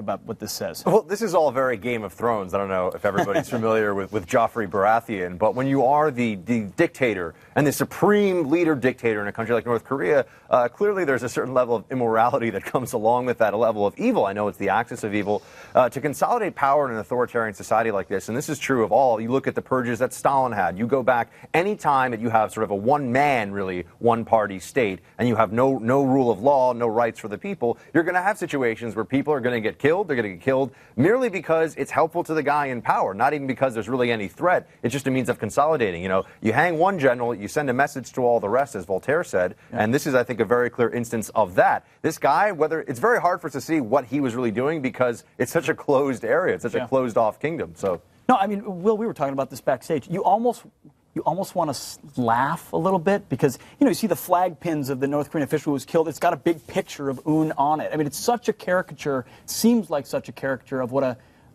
about what this says. Well, this is all very Game of Thrones. I don't know if everybody's familiar with Joffrey Baratheon, but when you are the dictator and the supreme leader dictator in a country like North Korea, clearly there's a certain level of immorality that comes along with that, a level of evil. I know it's the axis of evil. To consolidate power in an authoritarian society like this, and this is true of all, you look at the purges that Stalin had. You go back any time that you have sort of a one-man, really, one-party state, and you have no rule of law, no rights for the people, you're going to have situations where people are going to get killed. They're going to get killed merely because it's helpful to the guy in power, not even because there's really any threat. It's just a means of consolidating. You know, you hang one general, you send a message to all the rest, as Voltaire said, and this is, I think, a very clear instance of that. This guy, it's very hard for us to see what he was really doing because it's such a closed area, it's such a closed-off kingdom. So, no, I mean, Will, we were talking about this backstage. You almost want to laugh a little bit because, you know, you see the flag pins of the North Korean official who was killed. It's got a big picture of Un on it. I mean, it's such a caricature, seems like such a caricature of what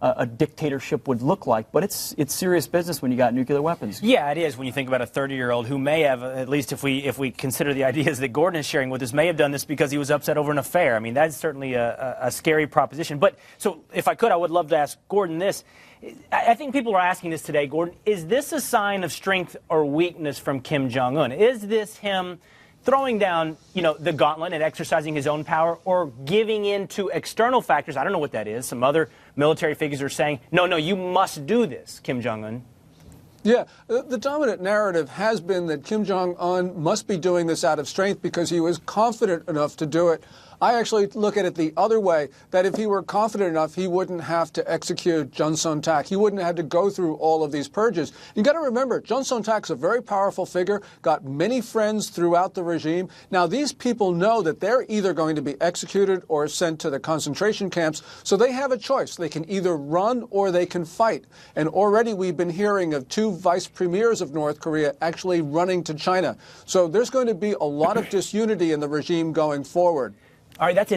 a dictatorship would look like, but it's serious business when you got nuclear weapons. Yeah, it is when you think about a 30-year-old who may have, at least if we consider the ideas that Gordon is sharing with us, may have done this because he was upset over an affair. I mean, that's certainly a scary proposition. But, so, if I could, I would love to ask Gordon this. I think people are asking this today, Gordon. Is this a sign of strength or weakness from Kim Jong Un? Is this him throwing down, you know, the gauntlet and exercising his own power, or giving in to external factors? I don't know what that is. Some other military figures are saying, no, you must do this, Kim Jong Un. Yeah, the dominant narrative has been that Kim Jong Un must be doing this out of strength because he was confident enough to do it. I actually look at it the other way, that if he were confident enough, he wouldn't have to execute Jun Son-tak. He wouldn't have to go through all of these purges. You got to remember, Jun Son-tak's a very powerful figure, got many friends throughout the regime. Now, these people know that they're either going to be executed or sent to the concentration camps, so they have a choice. They can either run or they can fight. And already we've been hearing of 2 vice premiers of North Korea actually running to China. So there's going to be a lot of disunity in the regime going forward. All right, that's